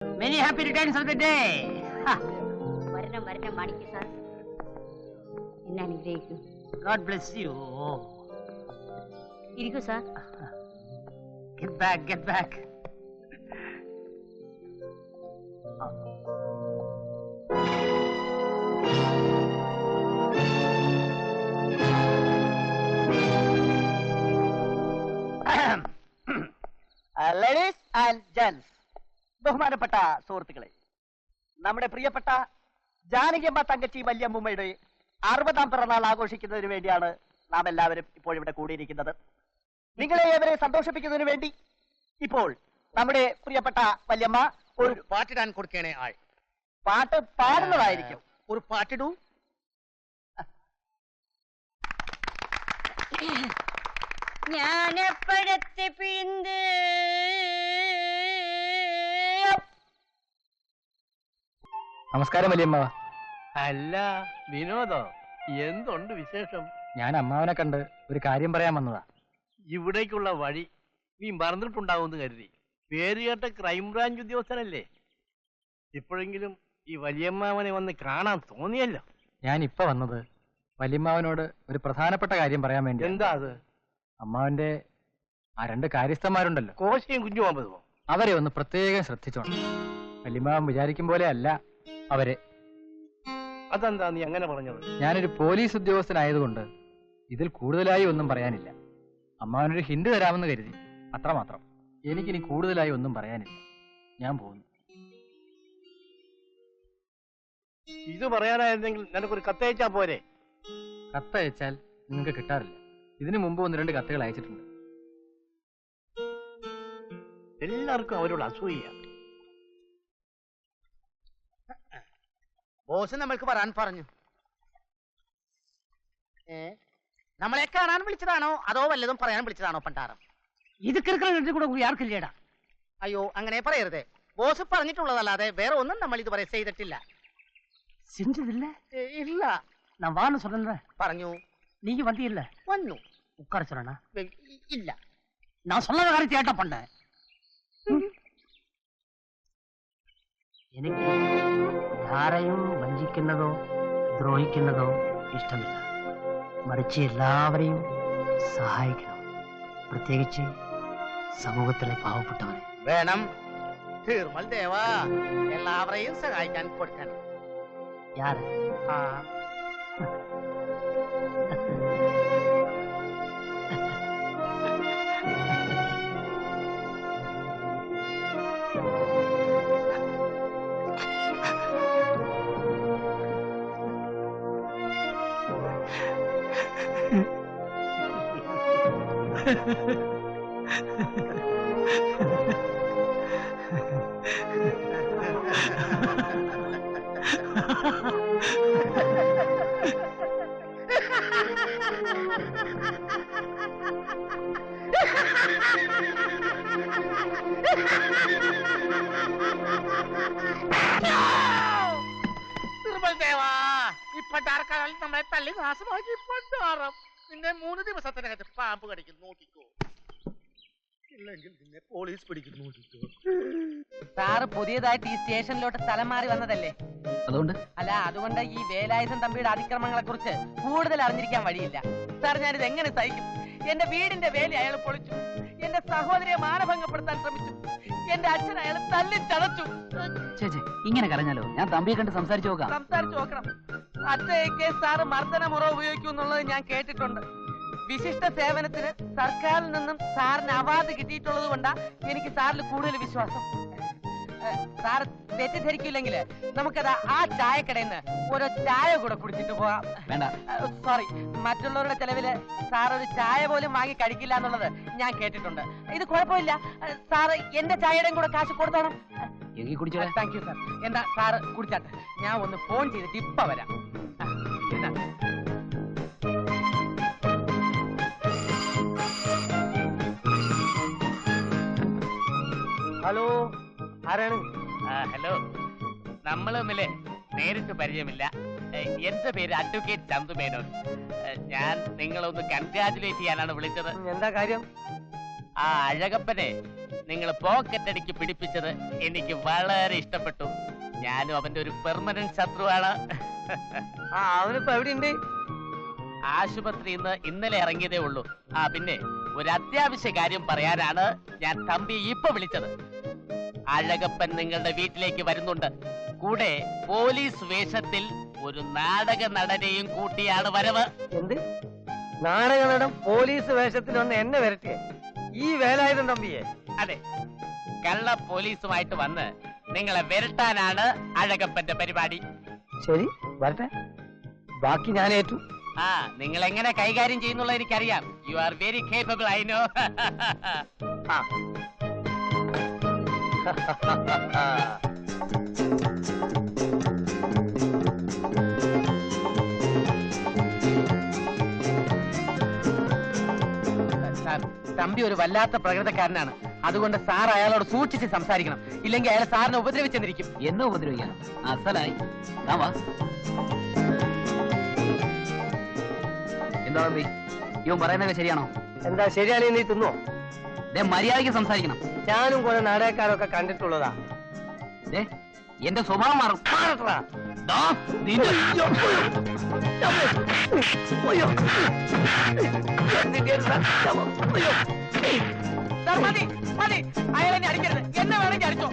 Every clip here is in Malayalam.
Many happy returns of the day. വരണം വരണം മാണിക്യ സാർ, എന്നെ അനുഗ്രഹിക്കൂ. God bless you. ഇരിക്കൂ sir. Get back, get back. Ladies and gents, ബഹുമാനപ്പെട്ട സുഹൃത്തുക്കളെ, നമ്മുടെ പ്രിയപ്പെട്ട ജാനകിയമ്മ തങ്കച്ചി വല്യമ്മയുടെ 60ാം പിറന്നാൾ ആഘോഷിക്കുന്നതിന് വേണ്ടിയാണ് നാം എല്ലാവരും ഇപ്പോൾ ഇവിടെ കൂടിയിരിക്കുന്നത്. നിങ്ങളെ ഏവരെ സന്തോഷിപ്പിക്കുന്നതിന് വേണ്ടി ഇപ്പോൾ നമ്മുടെ പ്രിയപ്പെട്ട വല്യമ്മ ഒരു പാട്ടിടാൻ കൊടുക്കണേ ആൾ. പാട്ട് പാടുന്നതായിരിക്കും. ഒരു പാട്ടിടൂ. ജ്ഞാനപ്പഴത്തെ പിന്ത് നമസ്കാരം വല്യമ്മ. അല്ല വിനോദോ, എന്തുണ്ട് വിശേഷം? ഞാൻ അമ്മാവനെ കണ്ട് ഒരു കാര്യം പറയാൻ വന്നതാ. ഇവിടേക്കുള്ള വഴി നീ മറന്നിട്ടുണ്ടാവുമെന്ന് കരുതി. പേരുകേട്ട ക്രൈംബ്രാഞ്ച് ഉദ്യോഗസ്ഥനല്ലേ? ഇപ്പോഴെങ്കിലും ഈ വലിയമ്മാവനെ വന്ന് കാണാൻ തോന്നിയല്ലോ. ഞാൻ ഇപ്പൊ വന്നത് വല്യമ്മാവനോട് ഒരു പ്രധാനപ്പെട്ട കാര്യം പറയാൻ വേണ്ടി. എന്താ അത്? അമ്മാവന്റെ ആ 2 കാര്യസ്ഥന്മാരുണ്ടല്ലോ, കോശയും കുഞ്ഞുമാമ്പതുമോ? അവരെ ഒന്ന് പ്രത്യേകം ശ്രദ്ധിച്ചോണം. വല്യമ്മാവൻ വിചാരിക്കും പോലെ അല്ല അവരെ. അതെന്താ നീ അങ്ങനെ പറഞ്ഞത്? ഞാനൊരു പോലീസ് ഉദ്യോഗസ്ഥനായതുകൊണ്ട് ഇതിൽ കൂടുതലായി ഒന്നും പറയാനില്ല. അമ്മാവനൊരു ഹിന്റ് തരാമെന്ന് കരുതി, അത്രമാത്രം. എനിക്കിനി കൂടുതലായി ഒന്നും പറയാനില്ല. ഞാൻ പോകുന്നു. ഇത് പറയാനായിരുന്നെങ്കിൽ നിനക്കൊരു കത്തയച്ചാ പോരെ? കത്തയച്ചാൽ നിങ്ങൾക്ക് കിട്ടാറില്ല. ഇതിനു മുമ്പ് 1-2 കത്തുകൾ അയച്ചിട്ടുണ്ട്. എല്ലാവർക്കും അവരോട് അസൂയ. ബോസ് നമ്മൾക്ക് വരാൻ പറഞ്ഞു. നമ്മളെ കാണാൻ വിളിച്ചതാണോ അതോ വല്ലതും പറയാൻ വിളിച്ചതാണോ പണ്ടാരം? ഇത് കിടക്കുന്ന കൂടെ ആർക്കില്ലേടാ? അയ്യോ, അങ്ങനെ പറയരുതേ. ബോസ് പറഞ്ഞിട്ടുള്ളതല്ലാതെ വേറെ ഒന്നും നമ്മൾ ഇതുവരെ ചെയ്തിട്ടില്ല. செஞ்சதில்ல? ഇല്ല. நான் வான்னு சொன்னேன். പറഞ്ഞു. நீங்க வந்தீல்ல? വന്നു. உட்கார சொன்னா? ഇല്ല. நான் சொல்லாத காரியத்தை ஏட்ட பண்ண. എനിക്ക് ആരെയും വഞ്ചിക്കുന്നതോ ദ്രോഹിക്കുന്നതോ ഇഷ്ടമില്ല. മറിച്ച് എല്ലാവരെയും സഹായിക്കണം, പ്രത്യേകിച്ച് സമൂഹത്തിലെ പാവപ്പെട്ടവരെ. വേണം. തിരുമൽ ദേവ എല്ലാവരെയും സഹായിക്കാൻ കൊടുക്കണം. யாரு? തിരുമൽ ദേവ, ഈ പണ്ടാരക്കാരിൽ നമ്മളെ തള്ളി നാശമാക്കി. പണ്ടാരം നിന്നെ 3 ദിവസത്തിനകത്ത് പാമ്പ് കടിക്കും, നോക്കിക്കോ. ഇല്ലെങ്കിൽ നിന്നെ പോലീസ് പിടിക്കും, നോക്കിക്കോ. സാറ് പുതിയതായിട്ട് ഈ സ്റ്റേഷനിലോട്ട് സ്ഥലം മാറി വന്നതല്ലേ? അതുകൊണ്ട് ഈ വേലായുധൻ തമ്പിയുടെ അതിക്രമങ്ങളെ കുറിച്ച് കൂടുതൽ അറിഞ്ഞിരിക്കാൻ വഴിയില്ല. സാർ, ഞാനിത് എങ്ങനെ സഹിക്കും? എന്റെ വീടിന്റെ വേലി അയാൾ പൊളിച്ചു, എന്റെ സഹോദരിയെ മാനഭംഗപ്പെടുത്താൻ ശ്രമിച്ചു, എന്റെ അച്ഛൻ അയാൾ തല്ലിച്ചതച്ചു. ചേച്ചി ഇങ്ങനെ കരഞ്ഞാലോ? ഞാൻ തമ്പിയെ കണ്ട് സംസാരിച്ചു നോക്കണം. അച്ഛയ്ക്ക് സാറ് മർദ്ദനമുറ ഉപയോഗിക്കും എന്നുള്ളത് ഞാൻ കേട്ടിട്ടുണ്ട്. വിശിഷ്ട സേവനത്തിന് സർക്കാരിൽ നിന്നും സാറിന് അവാർഡ് കിട്ടിയിട്ടുള്ളത് കൊണ്ടാ എനിക്ക് സാറിൽ കൂടുതൽ വിശ്വാസം. സാർ തെറ്റിദ്ധരിക്കില്ലെങ്കിൽ നമുക്കത് ആ ചായക്കടയിൽ നിന്ന് ഒരു ചായ കൂടെ കുടിച്ചിട്ട് പോവാം. വേണ്ട. സോറി, മറ്റുള്ളവരുടെ ചെലവില് സാർ ഒരു ചായ പോലും വാങ്ങി കഴിക്കില്ല എന്നുള്ളത് ഞാൻ കേട്ടിട്ടുണ്ട്. ഇത് കുഴപ്പമില്ല. സാറ് എന്റെ ചായയുടെയും കൂടെ കാശ് കൊടുത്തോണം. Thank you sir. എന്താ സാറ് കുടിച്ചാട്ടെ, ഞാൻ ഒന്ന് ഫോൺ ചെയ്തിട്ട് ഇപ്പൊ വരാം. ഹലോ, ആരാണ്? ഹലോ, നമ്മൾ തമ്മില് നേരിട്ട് പരിചയമില്ല. എന്റെ പേര് അഡ്വക്കേറ്റ് ചന്തു മേനോൻ. ഞാൻ നിങ്ങളൊന്ന് കൺഗ്രാജുലേറ്റ് ചെയ്യാനാണ് വിളിച്ചത്. എന്താ കാര്യം? ആ അഴകപ്പനെ നിങ്ങൾ പോക്കറ്റ് അടിക്ക് പിടിപ്പിച്ചത് എനിക്ക് വളരെ ഇഷ്ടപ്പെട്ടു. ഞാനും അവന്റെ ഒരു പെർമനന്റ് ശത്രുവാണ്. അവനിപ്പോ എവിടെയുണ്ട്? ആശുപത്രിയിൽ നിന്ന് ഇന്നലെ ഇറങ്ങിയതേ ഉള്ളൂ. പിന്നെ ഒരു അത്യാവശ്യ കാര്യം പറയാനാണ് ഞാൻ തമ്പിയെ ഇപ്പൊ വിളിച്ചത്. അഴകപ്പൻ നിങ്ങളുടെ വീട്ടിലേക്ക് വരുന്നുണ്ട്. കൂടെ പോലീസ് വേഷത്തിൽ ഒരു നാടക നടനെയും കൂട്ടിയാണ് വരവ്. എന്ത് നാടക നടൻ പോലീസ് വേഷത്തിൽ വന്ന് എന്നെ വരട്ടെ? ഈ വേലായുധം തമ്പിയെ? അതെ, കള്ള പോലീസുമായിട്ട് വന്ന് നിങ്ങളെ വരട്ടാനാണ് അഴകപ്പന്റെ പരിപാടി. ശരി, വരട്ടെ. ബാക്കി ഞാൻ ഏറ്റു. നിങ്ങൾ എങ്ങനെ കൈകാര്യം ചെയ്യുന്നുള്ള എനിക്കറിയാം. You are very capable, I know. Sir, Thampi ഒരു വല്ലാത്ത പ്രകൃതക്കാരനാണ്. അതുകൊണ്ട് സാർ അയാളോട് സൂക്ഷിച്ച് സംസാരിക്കണം. ഇല്ലെങ്കിൽ അയാൾ സാറിനെ ഉപദ്രവിച്ചെന്നിരിക്കും. എന്നെ ഉപദ്രവിക്കാനോ? അസലായി. എന്താ തമ്പി, ഇവൻ പറയുന്നതൊക്കെ ശരിയാണോ? എന്താ ശരിയാണെങ്കിൽ നീ തിന്നോ? മര്യാദയ്ക്ക് സംസാരിക്കണം. ഞാനും കുറെ നാടകക്കാരൊക്കെ കണ്ടിട്ടുള്ളതാ. എന്റെ സ്വഭാവം മാറും. അയാളെന്നെ അടിക്കരുത്. എന്നെ വേണമെങ്കിൽ അടിച്ചോ.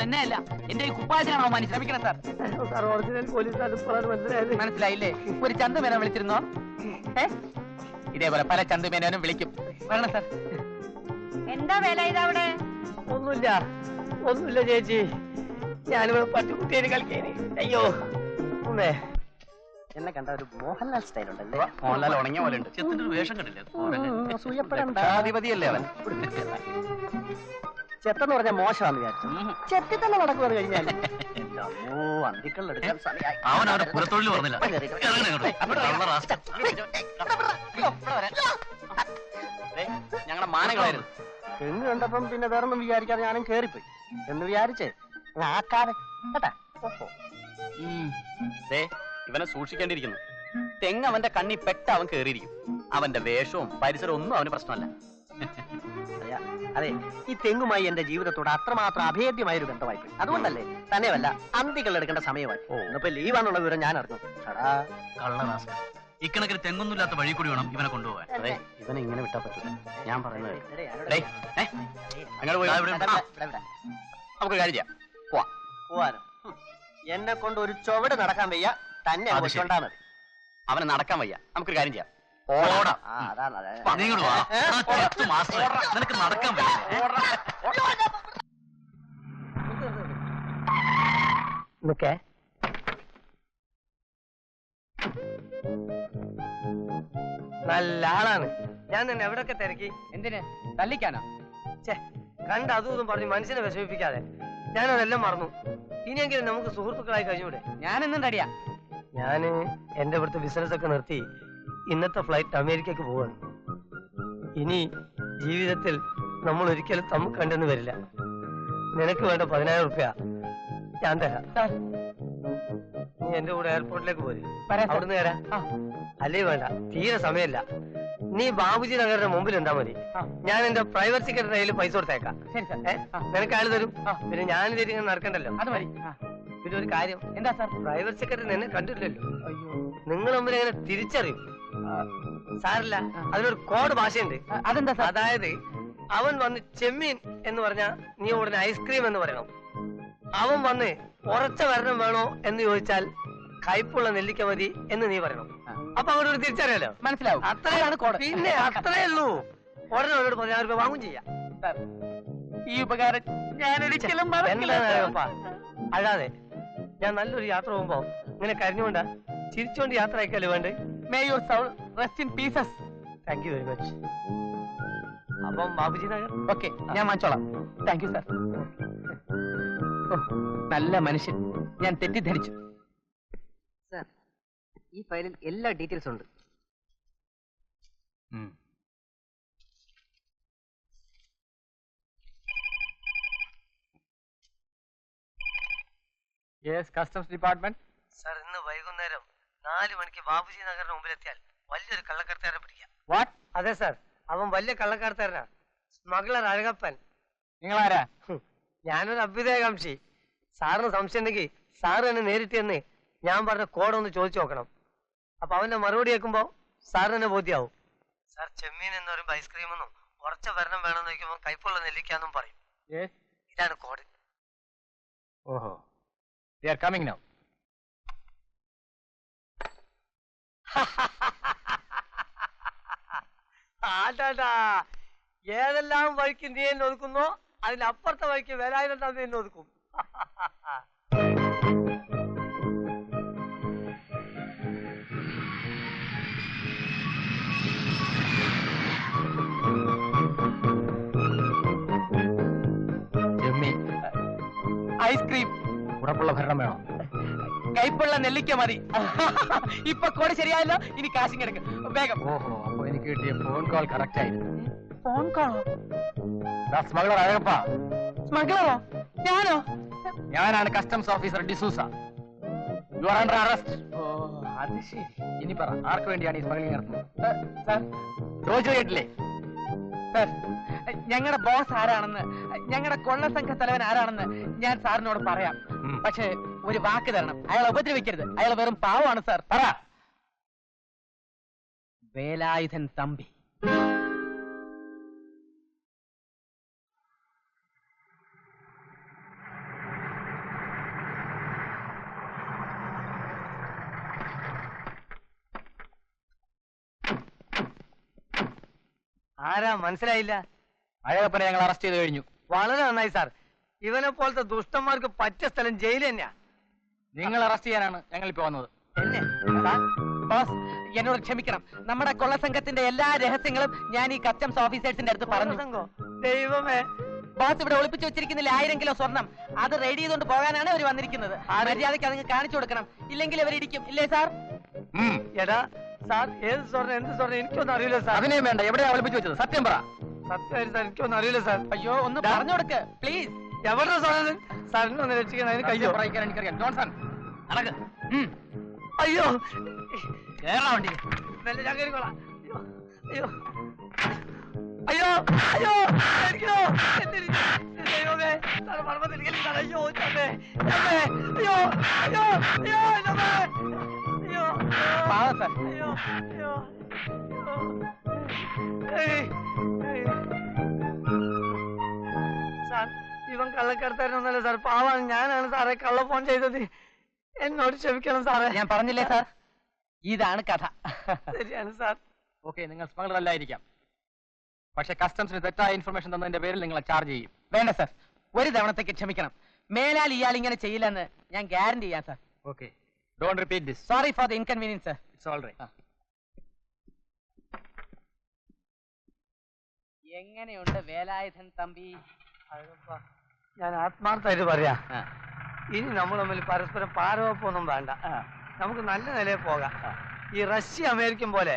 എന്നെ അല്ല, എന്റെ ഈ കുപ്പായത്തിനാണ് അവമാനിച്ചത്. ക്ഷമിക്കണം സാർ. ഒറിജിനൽ പോലീസ് മനസ്സിലായില്ലേ? ഒരു ചന്തുമേനോൻ വിളിച്ചിരുന്നോ? ഇതേപോലെ പല ചന്തുമേനോനും വിളിക്കും. വരണം സാർ. എന്താ വേല ഇതവിടെ? ഒന്നുമില്ല ചേച്ചി, ഞാനിവിടെ പട്ടിക്കുട്ടിയെ കളിക്കേന്. അയ്യോ ഉമ്മേ. എന്നെ കണ്ട ഒരു മോഹൻലാൽ സ്റ്റൈൽ ഉണ്ടല്ലേ? മോഹൻലാൽ ഉണങ്ങിയ പോലെ ഉണ്ട്. ചെത്തിട്ട് വേഷം കണ്ടില്ലേ? അധിപതിയല്ലേ അവൻ? ചെത്തെന്ന് പറഞ്ഞാൽ മോശമാണെന്ന് വിചാരിച്ചു. ചെത്തി തന്നെ നടക്കുമെന്ന് കഴിഞ്ഞാൽ അന്തിക്കളെടുക്കാൻ സമയമായി. അവൻ അവിടെ പുറത്തൊഴിൽ പറഞ്ഞില്ല. ഞങ്ങളുടെ മാനങ്ങളായിരുന്നു. തെങ്ങ് കണ്ടപ്പം പിന്നെ വേറൊന്നും വിചാരിക്കാതെ ഞാനും കേറിപ്പോയി എന്ന് വിചാരിച്ച് ആക്കാതെ കേട്ടാ. ഇവനെ സൂക്ഷിക്കേണ്ടിയിരിക്കുന്നു. തെങ്ങ് അവന്റെ കണ്ണി പെട്ട അവൻ കേറിയിരിക്കും. അവന്റെ വേഷവും പരിസരവും ഒന്നും അവന് പ്രശ്നമല്ല. അതെ, ഈ തെങ്ങുമായി എന്റെ ജീവിതത്തോട് അത്രമാത്രം അഭേദ്യമായ ഒരു ബന്ധമായി പോയി. അതുകൊണ്ടല്ലേ തന്നെയല്ല അന്തികൾ എടുക്കേണ്ട സമയമായി. ഇന്നിപ്പോ ലീവാന്നുള്ള വിവരം ഞാൻ അറിഞ്ഞു. കള്ളനാശം. ഇക്കണക്കിന് തെങ്ങൊന്നുമില്ലാത്ത വഴി കൂടി വേണം ഇവനെ കൊണ്ടുപോകാൻ. അതെ, ഇവനെ ഇങ്ങനെ വിട്ടാ പറ്റില്ല. ഞാൻ പറയുന്നത് നമുക്ക് കാര്യം ചെയ്യാം. പോവാനോ? എന്നെ കൊണ്ട് ഒരു ചുവട് നടക്കാൻ വയ്യ. തന്നെ കൊണ്ടാ മതി. അവനെ നടക്കാൻ വയ്യ. നമുക്കൊരു കാര്യം ചെയ്യാം. നിനക്ക് നടക്കാൻ വയ്യ. നല്ല ആളാണ്. ഞാൻ തന്നെ എവിടൊക്കെ തിരക്കി. എന്തിന്? തല്ലിക്കാനോ? കണ്ട് അതും ഇതും പറഞ്ഞ് മനുഷ്യനെ വിഷമിപ്പിക്കാതെ. ഞാനതെല്ലാം മറന്നു. ഇനിയെങ്കിലും നമുക്ക് സുഹൃത്തുക്കളായി കഴിഞ്ഞൂടെ? ഞാനെന്നും റെഡിയാ. ഞാന് എന്റെ ഇവിടുത്തെ ബിസിനസ് ഒക്കെ നിർത്തി ഇന്നത്തെ ഫ്ലൈറ്റ് അമേരിക്കക്ക് പോവാണ്. ഇനി ജീവിതത്തിൽ നമ്മൾ ഒരിക്കലും തമ്മിൽ കണ്ടെന്ന് വരില്ല. നിനക്ക് വേണ്ട 10,000 റുപ്യ ഞാൻ തരാം. നീ എന്റെ കൂടെ എയർപോർട്ടിലേക്ക് പോര്. അവിടുന്ന് തരാം. അല്ലേ വേണ്ട, തീരെ സമയമില്ല. നീ ബാബുജി നഗറിന്റെ മുമ്പിൽ എന്താ മതി. ഞാൻ എന്റെ പ്രൈവറ്റ് സെക്രട്ടറി കയ്യിൽ പൈസ കൊടുത്തേക്കാം. നിനക്ക് ആള് തരും. പിന്നെ ഞാൻ തിരികെ നടക്കണ്ടല്ലോ. അത് മതി. പിന്നെ ഒരു കാര്യം. എന്താ സാർ? പ്രൈവറ്റ് സെക്രട്ടറി എന്നെ കണ്ടിട്ടില്ലല്ലോ. നിങ്ങൾ തമ്മിൽ എങ്ങനെ തിരിച്ചറിയും? സാറില്ല, അതിനൊരു കോഡ് ഭാഷയുണ്ട്. അതെന്താ? അതായത് അവൻ വന്ന് ചെമ്മീൻ എന്ന് പറഞ്ഞാ നീ ഉടനെ ഐസ്ക്രീം എന്ന് പറയണം. അവൻ വന്ന് ഉറച്ച വരണം വേണോ എന്ന് ചോദിച്ചാൽ കയ്പുള്ള നെല്ലിക്ക മതി എന്ന് നീ പറയണം. അപ്പൊ അവനോട് തിരിച്ചറിയാലോ. മനസ്സിലാവും. അത്രയാണ് കോഡ്. പിന്നെ അത്രേ ഉള്ളൂ. ഉടനെ അവനോട് 10,000 രൂപ വാങ്ങും ചെയ്യാം. ഈ ഉപകാരം ഞാനൊരിക്കലും അഴാതെ. ഞാൻ നല്ലൊരു യാത്ര പോകുമ്പോ ഇങ്ങനെ കരഞ്ഞുകൊണ്ടാ ചിരിച്ചുകൊണ്ട് യാത്ര അയക്കല്ലേ വേണ്ടേ? May your soul rest in pieces. Thank you very much. അപ്പം ബാബുജി നഗർ ഓക്കെ, ഞാൻ വാങ്ങിച്ചോളാം. Thank you sir. നല്ല മനുഷ്യൻ, ഞാൻ തെറ്റിദ്ധരിച്ചു. സാർ, ഈ ഫയലിൽ എല്ലാ ഡീറ്റെയിൽസ് ഉണ്ട്. Customs department. സാർ, ഇന്ന് വൈകുന്നേരം 4 മണിക്ക് ബാബുജി നഗറിന് മുമ്പിലെത്തിയാൽ വലിയൊരു കള്ളക്കടത്തുകാരനെ പിടിക്കാം. വാട്ട്? അതെ സാർ, അവൻ വലിയ കള്ളക്കടത്തുകാരനാ. സ്മഗ്ലർ അഴകപ്പൻ. നിങ്ങളാരാ? ഞാനൊരു അഭ്യുദയകാംക്ഷി. സാറിന് സംശയം ഉണ്ടെങ്കിൽ സാറ് തന്നെ നേരിട്ട് എന്ന് ഞാൻ പറഞ്ഞ കോഡൊന്ന് ചോദിച്ചു നോക്കണം. അപ്പൊ അവന്റെ മറുപടി കേൾക്കുമ്പോ സാർ തന്നെ ബോധ്യാവും. സാർ ചെമ്മീൻ എന്ന് പറയുമ്പോ ഐസ്ക്രീമെന്നും ഉറച്ച ഭരണം വേണമെന്ന് ചോദിക്കുമ്പോൾ കൈപ്പുള്ള നെല്ലിക്കാന്നും പറയും. ഇതാണ് കോഡ്. ഓഹോ, they are coming now. ആട്ടാ, ഏതെല്ലാം വഴിക്ക് നീ എന്നെ ഒതുക്കുന്നോ അതിനപ്പുറത്തെ വഴിക്ക് വേലായുധൻ തമ്പി എന്നെ ഒതുക്കും. ചെമ്മീൻ, ഐസ്ക്രീം, ഉറപ്പുള്ള ഭരണം വേണം. കൈപ്പുള്ള നെല്ലിക്ക മതി. ഇപ്പൊ കോടി ശരിയായല്ലോ, ഇനി കാശിങ് എടുക്ക് വേഗം. ഓഹോ, അപ്പൊ എനിക്ക് കിട്ടിയ ഫോൺ കോൾ കറക്റ്റ് ആയിരുന്നു. ഫോൺ കോളോ? സ്മഗ്ലർ അഴകപ്പ. സ്മഗ്ലറോ? ഞാനോ? ഞാനാണ് customs officer D'Souza. You are under arrest. ഓ, അത് ശരി. ഇനി പറ, ആർക്ക് വേണ്ടിയാണ് ഈ സ്മഗ്ലിംഗ് നടത്തുന്നത്? സാർ, ചോദിച്ചു കേട്ടില്ലേ? സാർ, ഞങ്ങളുടെ ബോസ് ആരാണെന്ന്, ഞങ്ങളുടെ കൊള്ള സംഘ തലവൻ ആരാണെന്ന് ഞാൻ സാറിനോട് പറയാം. പക്ഷേ ഒരു വാക്ക് തരണം, അയാളെ ഉപദ്രവിക്കരുത്. അയാൾ വെറും പാവമാണ് സാർ. പറ. വേലായുധൻ തമ്പി. ആരാ മനസ്സിലായില്ല? അഴകപ്പനെ ഞങ്ങൾ അറസ്റ്റ് ചെയ്ത് കഴിഞ്ഞു. വളരെ നന്നായി സാർ. ഇവനെ പോലത്തെ ദുഷ്ടന്മാർക്ക് പറ്റിയ സ്ഥലം ജയിൽ തന്നെയാ. നിങ്ങൾ അറസ്റ്റ് ചെയ്യാനാണ് ഞങ്ങൾ ഇപ്പൊ വന്നത്. എന്നെ സാർ, ബോസ് എന്നോട് ക്ഷമിക്കണം. നമ്മുടെ കൊള്ള സംഘത്തിന്റെ എല്ലാ രഹസ്യങ്ങളും ഞാൻ ഈ കസ്റ്റംസ് ഓഫീസേഴ്സിന്റെ അടുത്ത് പറഞ്ഞു. ദൈവമേ, ബോസ് ഇവിടെ ഒളിപ്പിച്ചു വെച്ചിരിക്കുന്നില്ല 1000 കിലോ സ്വർണം. അത് റെഡി ചെയ്തുകൊണ്ട് പോകാനാണ് അവർ വന്നിരിക്കുന്നത്. മര്യാദയ്ക്ക് അതിന് കാണിച്ചു കൊടുക്കണം, ഇല്ലെങ്കിൽ അവർ ഇടിക്കും. ഇല്ലേ സാർ? എടാ സാർ, ഏത് സ്വർണ്ണം എന്ത് സ്വർണ്ണം എനിക്കൊന്നും അറിയില്ല സാർ. അതിനെയും വേണ്ട, എവിടെയാ ഒളിപ്പിച്ചു വെച്ചത്? സത്യം പറ. സത്യമായിട്ട് സാർ എനിക്കൊന്നും അറിയില്ല സാർ. അയ്യോ, ഒന്ന് പറഞ്ഞു കൊടുക്ക് പ്ലീസ്. എവിടെ സ്വർണ്ണം? സാറിനെ ഒന്ന് രക്ഷിക്കണം, അതിന് കയ്യോ. പറയിക്കാൻ എനിക്കറിയാം. ജോൺസൺ, നടക്ക്. അയ്യോ, കേരള വണ്ടി. മെല്ലെ ഞാൻ കയറിക്കോളാം. അയ്യോ അയ്യോ അയ്യോ, എനിക്കോ ദൈവമേ, സാറ് മർമ്മത്തിരിക്കലും സാർ. അയ്യോ ചമ്മേ, ചമ്മേ, അയ്യോ അയ്യോ അയ്യോ ചമ്മേ, അയ്യോ പാവം സാർ. അയ്യോ അയ്യോ അയ്യോ. സാർ, ഇവൻ കള്ളക്കടത്താരനൊന്നല്ല സാർ, പാവാണ്. ഞാനാണ് സാറെ കള്ള ഫോൺ ചെയ്തത്. എന്നോട് ക്ഷമിക്കണം സാറേ. ഞാൻ പറഞ്ഞില്ലേ സാർ, ഇതാണ് കഥ. ശരിയാണ് സാർ. ഓക്കെ, നിങ്ങൾ സ്മഗ്ലർ അല്ലായിരിക്കാം, പക്ഷെ കസ്റ്റംസിന് തെറ്റായ ഇൻഫർമേഷൻ തന്നതിന്റെ പേരിൽ നിങ്ങളെ ചാർജ് ചെയ്യും. വേണ്ട സാർ, ഒരു തവണത്തേക്ക് ക്ഷമിക്കണം. മേലാൽ ഇയാൾ ഇങ്ങനെ ചെയ്യില്ലെന്ന് ഞാൻ ഗ്യാരണ്ടി ചെയ്യാം sir. Okay, don't repeat this. Sorry for the inconvenience sir. It's all right. എങ്ങനെയുണ്ട് വേലായുധൻ തമ്പി? ഞാൻ ആത്മാർത്ഥമായിട്ട് പറയാ, ഇനി നമ്മൾ തമ്മിൽ പരസ്പരം പാരവപ്പൊന്നും വേണ്ട. നമുക്ക് നല്ല നിലയിൽ പോകാം. ഈ റഷ്യ അമേരിക്കൻ പോലെ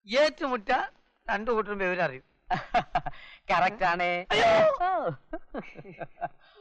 ഏറ്റുമുട്ട രണ്ടു കൂട്ടരും വിവരം അറിയും. കറക്റ്റ് ആണേ.